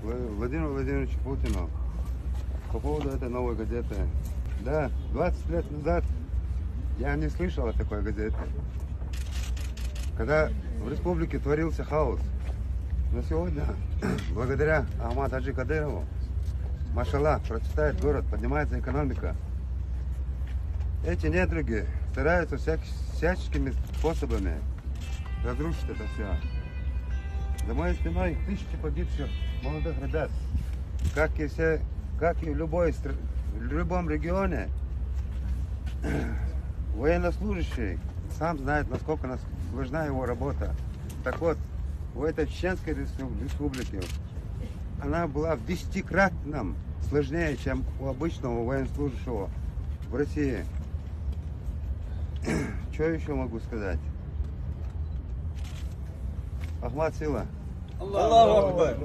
Владимиру Владимировичу Путину по поводу этой новой газеты. Да, 20 лет назад я не слышал о такой газете. Когда в республике творился хаос. Но сегодня, благодаря Ахмаду Хаджи Кадырову, машаллах, процветает город, поднимается экономика. Эти недруги стараются всяческими способами разрушить это все. За моей спиной тысячи погибших молодых ребят. Как и в любом регионе, военнослужащий сам знает, насколько сложна его работа. Так вот, в этой Чеченской республике она была в 10-кратном сложнее, чем у обычного военнослужащего в России. Что еще могу сказать? Ахмад сила. Аллаху Акбар.